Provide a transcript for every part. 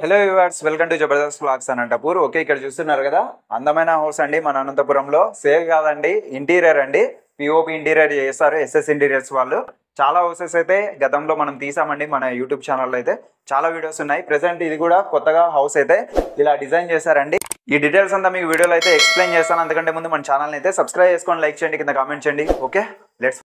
Hello viewers, welcome to Jabardasth vlogs Anantapur. Okay, ఇక్కడ చూస్తున్నారు కదా అందమైన హౌస్ అండి మన అనంతపురంలో. సేల్ కాదండి, ఇంటీరియర్ అండి. పిఓపి ఇంటీరియర్ చేస్తారు ఎస్ఎస్ ఇంటీరియర్స్ వాళ్ళు. చాలా హౌసెస్ అయితే గతంలో మనం తీసామండి మన యూట్యూబ్ ఛానల్లో. అయితే చాలా వీడియోస్ ఉన్నాయి. ప్రెసెంట్ ఇది కూడా కొత్తగా హౌస్ అయితే ఇలా డిజైన్ చేశారండి. ఈ డీటెయిల్స్ అంతా మీకు వీడియోలో అయితే ఎక్స్ప్లెయిన్ చేస్తాను. అందుకంటే ముందు మన ఛానల్ని అయితే సబ్స్క్రైబ్ చేసుకోండి, లైక్ చేయండి, కింద కామెంట్ చేయండి. Okay, let's.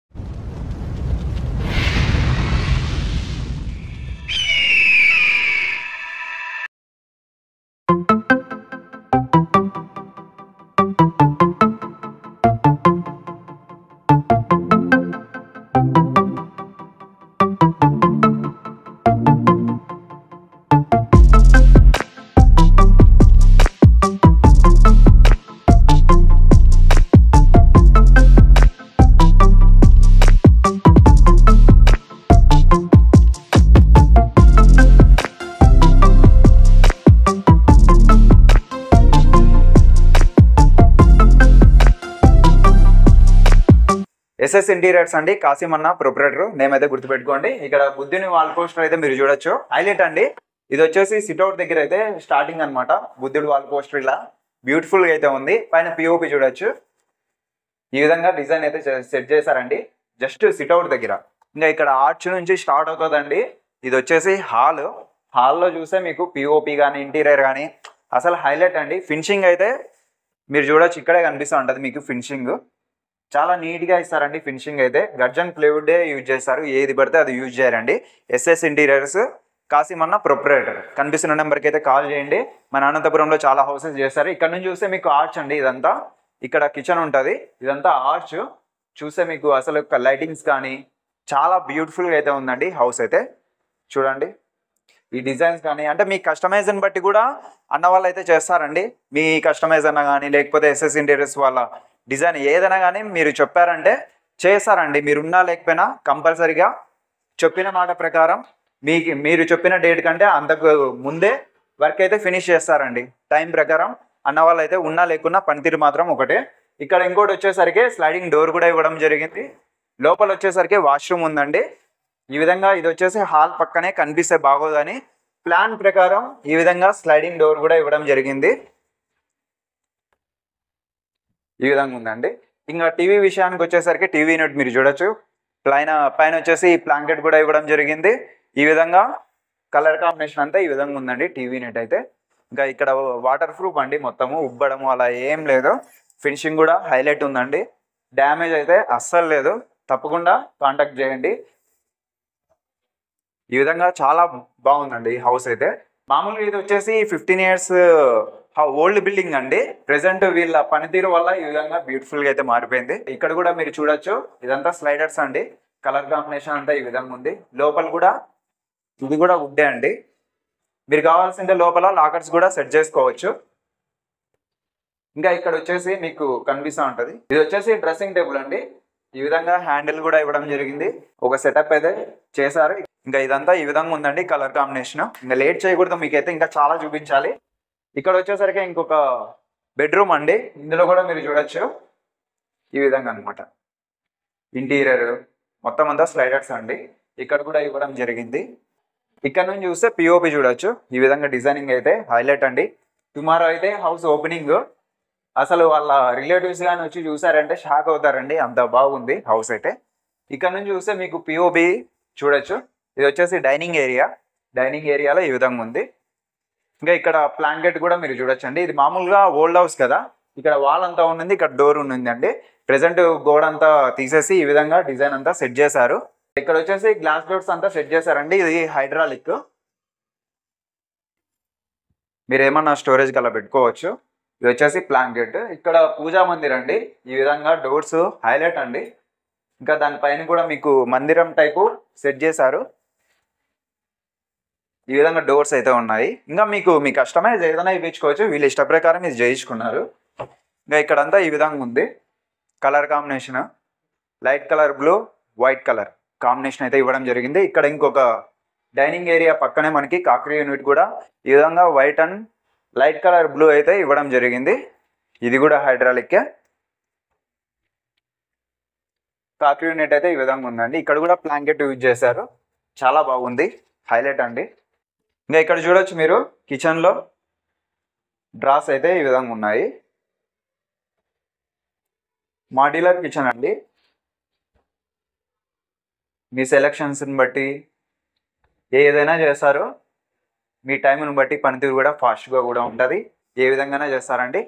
ఎస్ఎస్ ఇంటీరియర్స్ అండి, కాసిం అన్న ప్రొపరేటర్ నేమ్ అయితే గుర్తుపెట్టుకోండి. ఇక్కడ బుద్ధుని వాల్ పోస్టర్ అయితే మీరు చూడొచ్చు, హైలైట్ అండి. ఇది వచ్చేసి సిట్అవుట్ దగ్గర అయితే స్టార్టింగ్ అనమాట. బుద్ధుడు వాల్ పోస్టర్ ఇలా బ్యూటిఫుల్ గా అయితే ఉంది. పైన పిఓపి చూడొచ్చు, ఈ విధంగా డిజైన్ అయితే సెట్ చేశారండి జస్ట్ సిట్అవుట్ దగ్గర. ఇంకా ఇక్కడ ఆర్చ్ నుంచి స్టార్ట్ అవుతుందండి. ఇది వచ్చేసి హాల్లో చూస్తే మీకు పిఓపి కానీ ఇంటీరియర్ కానీ అసలు హైలైట్ అండి. ఫినిషింగ్ అయితే మీరు చూడొచ్చు, ఇక్కడే కనిపిస్తూ ఉంటుంది మీకు ఫినిషింగ్. చాలా నీట్గా ఇస్తారండి ఫినిషింగ్ అయితే. గర్జన్ ప్లైవుడ్ యూజ్ చేస్తారు, ఏది పడితే అది యూజ్ చేయారండి. ఎస్ఎస్ ఇంటీరియర్స్, కాసిం అన్న ప్రొపరేటర్. కనిపిస్తున్న నెంబర్కి అయితే కాల్ చేయండి. మన అనంతపురంలో చాలా హౌసెస్ చేస్తారు. ఇక్కడ నుంచి చూస్తే మీకు ఆర్చ్ అండి, ఇదంతా ఇక్కడ కిచెన్ ఉంటుంది, ఇదంతా ఆర్చ్. చూస్తే మీకు అసలు లైటింగ్స్ కానీ చాలా బ్యూటిఫుల్గా అయితే ఉందండి హౌస్ అయితే. చూడండి ఈ డిజైన్స్ కానీ, అంటే మీ కస్టమైజ్ని బట్టి కూడా అన్న వాళ్ళు అయితే చేస్తారండి. మీ కస్టమైజ్ అన్న కానీ లేకపోతే ఎస్ఎస్ ఇంటీరియర్స్ వాళ్ళ డిజైన్ ఏదైనా కానీ మీరు చెప్పారంటే చేస్తారండి. మీరున్నా లేకపోయినా కంపల్సరీగా చెప్పిన మాట ప్రకారం మీరు చెప్పిన డేట్ కంటే అంతకు ముందే వర్క్ అయితే ఫినిష్ చేస్తారండి టైం ప్రకారం. అన్న వాళ్ళు అయితే ఉన్నా లేకున్నా పనితీరు మాత్రం ఒకటే. ఇక్కడ ఇంకోటి వచ్చేసరికి స్లైడింగ్ డోర్ కూడా ఇవ్వడం జరిగింది. లోపల వచ్చేసరికి వాష్రూమ్ ఉందండి. ఈ విధంగా ఇది వచ్చేసి హాల్ పక్కనే కనిపిస్తే బాగోదని ప్లాన్ ప్రకారం ఈ విధంగా స్లైడింగ్ డోర్ కూడా ఇవ్వడం జరిగింది. ఈ విధంగా ఉందండి. ఇంకా టీవీ విషయానికి వచ్చేసరికి టీవీ యూనిట్ మీరు చూడొచ్చు. పైన వచ్చేసి బ్లాంకెట్ కూడా ఇవ్వడం జరిగింది. ఈ విధంగా కలర్ కాంబినేషన్ అంతా ఈ విధంగా ఉందండి టీవీ యూనిట్ అయితే. ఇంకా ఇక్కడ వాటర్ ప్రూఫ్ అండి, మొత్తము ఉబ్బడము అలా ఏం లేదు. ఫినిషింగ్ కూడా హైలైట్ ఉందండి. డ్యామేజ్ అయితే అస్సలు లేదు. తప్పకుండా కాంటాక్ట్ చేయండి. ఈ విధంగా చాలా బాగుందండి ఈ హౌస్ అయితే. మామూలుగా ఇది వచ్చేసి 15 years ఓల్డ్ బిల్డింగ్ అండి. ప్రెసెంట్ వీళ్ళ పనితీరు వల్ల ఈ విధంగా బ్యూటిఫుల్ గా అయితే మారిపోయింది. ఇక్కడ కూడా మీరు చూడొచ్చు, ఇదంతా స్లైడర్స్ అండి. కలర్ కాంబినేషన్ అంతా ఈ విధంగా ఉంది. లోపల కూడా ఇది కూడా వుడ్డే అండి. మీరు కావాల్సింటే లోపల లాకర్స్ కూడా సెట్ చేసుకోవచ్చు. ఇంకా ఇక్కడ వచ్చేసి మీకు కనిపిస్తూ ఉంటది, ఇది వచ్చేసి డ్రెస్సింగ్ టేబుల్ అండి. ఈ విధంగా హ్యాండిల్ కూడా ఇవ్వడం జరిగింది. ఒక సెటప్ అయితే చేశారు. ఇంకా ఇదంతా ఈ విధంగా ఉందండి కలర్ కాంబినేషన్. ఇంకా లేట్ చేయకూడదు, మీకైతే ఇంకా చాలా చూపించాలి. ఇక్కడ వచ్చేసరికి ఇంకొక బెడ్రూమ్ అండి. ఇందులో కూడా మీరు చూడొచ్చు ఈ విధంగా అనమాట. ఇంటీరియర్ మొత్తం అంతా స్లైడర్స్ అండి. ఇక్కడ కూడా ఇవ్వడం జరిగింది. ఇక్కడ నుంచి చూస్తే పిఓపి చూడొచ్చు. ఈ విధంగా డిజైనింగ్ అయితే హైలైట్ అండి. టుమారో అయితే హౌస్ ఓపెనింగ్. అసలు వాళ్ళ రిలేటివ్స్ కానీ వచ్చి చూసారంటే షాక్ అవుతారండి, అంత బాగుంది హౌస్ అయితే. ఇక్కడ నుంచి చూస్తే మీకు పిఓపి చూడొచ్చు. ఇది వచ్చేసి డైనింగ్ ఏరియాలో ఈ విధంగా ఉంది. ఇంకా ఇక్కడ ప్లాంకెట్ కూడా మీరు చూడొచ్చండి. ఇది మామూలుగా ఓల్డ్ హౌస్ కదా, ఇక్కడ వాల్ అంతా ఉన్నది, ఇక్కడ డోర్ ఉన్నదండి. ప్రెసెంట్ గోడ అంతా తీసేసి ఈ విధంగా డిజైన్ అంతా సెట్ చేశారు. ఇక్కడ వచ్చేసి గ్లాస్ డోర్స్ అంతా సెట్ చేశారండి. ఇది హైడ్రాలిక్, మీరు ఏమన్నా స్టోరేజ్ కల్లా పెట్టుకోవచ్చు. ఇది వచ్చేసి ప్లాంకెట్. ఇక్కడ పూజా మందిర్ అండి. ఈ విధంగా డోర్స్ హైలైట్ అండి. ఇంకా దానిపైన కూడా మీకు మందిరం టైపు సెట్ చేశారు. ఈ విధంగా డోర్స్ అయితే ఉన్నాయి. ఇంకా మీకు మీ కస్టమైజ్ ఏదైనా ఇప్పించుకోవచ్చు, వీళ్ళు ఇష్ట ప్రకారం ఇది చేయించుకున్నారు. ఇంకా ఇక్కడంతా ఈ విధంగా ఉంది. Colour combination light colour blue, white colour combination అయితే ఇవ్వడం జరిగింది. ఇక్కడ ఇంకొక డైనింగ్ ఏరియా పక్కనే మనకి కాక్రీ యూనిట్ కూడా ఈ విధంగా white and light colour blue అయితే ఇవ్వడం జరిగింది. ఇది కూడా హైడ్రాలిక్. కాక్రీ యూనిట్ అయితే ఈ విధంగా ఉందండి. ఇక్కడ కూడా బ్లాంకెట్ యూజ్ చేశారు, చాలా బాగుంది, హైలైట్ అండి. ఇంకా ఇక్కడ చూడొచ్చు మీరు కిచెన్లో డ్రాస్ అయితే ఈ విధంగా ఉన్నాయి. మాడ్యులర్ కిచెన్ అండి. మీ సెలక్షన్స్ని బట్టి ఏదైనా చేస్తారు. మీ టైంని బట్టి పనితీరు కూడా ఫాస్ట్గా కూడా ఉంటుంది. ఏ విధంగానే చేస్తారండి.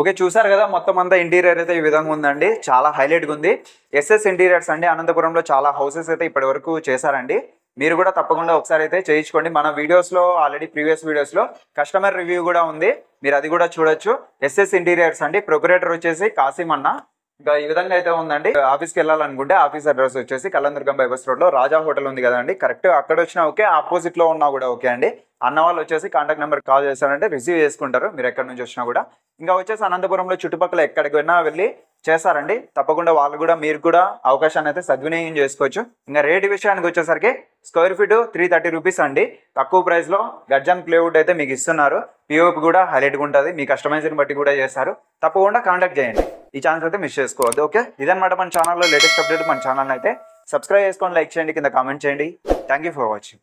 ఓకే, చూసారు కదా మొత్తం అంతా ఇంటీరియర్ అయితే ఈ విధంగా ఉందండి. చాలా హైలైట్గా ఉంది. ఎస్ఎస్ ఇంటీరియర్స్ అండి. అనంతపురంలో చాలా హౌసెస్ అయితే ఇప్పటి వరకు చేశారండి. మీరు కూడా తప్పకుండా ఒకసారి అయితే చేయించుకోండి. మన వీడియోస్లో ఆల్రెడీ ప్రీవియస్ వీడియోస్లో కస్టమర్ రివ్యూ కూడా ఉంది. మీరు అది కూడా చూడొచ్చు. ఎస్ఎస్ ఇంటీరియర్స్ అండి. ప్రొపరేటర్ వచ్చేసి కాసిం అన్న. ఇంకా ఈ విధంగా అయితే ఉందండి. ఆఫీస్కి వెళ్ళాలనుకుంటే ఆఫీస్ అడ్రస్ వచ్చేసి కళ్యాణదుర్గం బైపాస్ రోడ్లో రాజా హోటల్ ఉంది కదండి, కరెక్ట్ అక్కడ వచ్చినా ఓకే, ఆపోజిట్లో ఉన్నా కూడా ఓకే అండి. అన్న వాళ్ళు వచ్చేసి కాంటాక్ట్ నెంబర్ కాల్ చేస్తారంటే రిసీవ్ చేసుకుంటారు మీరు ఎక్కడి నుంచి వచ్చినా కూడా. ఇంకా వచ్చేసి అనంతపురంలో చుట్టుపక్కల ఎక్కడికైనా వెళ్ళి చేస్తారండి. తప్పకుండా వాళ్ళు కూడా మీరు కూడా అవకాశాన్ని అయితే సద్వినియోగం చేసుకోవచ్చు. ఇంకా రేటు విషయానికి వచ్చేసరికి స్క్వేర్ ఫీట్ 330 రూపీస్ అండి. తక్కువ ప్రైస్లో గర్జన్ ప్లేవుడ్ అయితే మీకు ఇస్తున్నారు. పిఓపి కూడా హైలైట్గా ఉంటుంది. మీ కస్టమైజ్ని బట్టి కూడా చేస్తారు. తప్పకుండా కాంటాక్ట్ చేయండి. ఈ ఛాన్స్ అయితే మిస్ చేసుకోవద్దు. ఓకే, ఇదన్నమాట మన ఛానల్లో లేటెస్ట్ అప్డేట్. మన ఛానల్ అయితే సబ్స్క్రైబ్ చేసుకోండి, లైక్ చేయండి, కింద కామెంట్ చేయండి. Thank you for watching.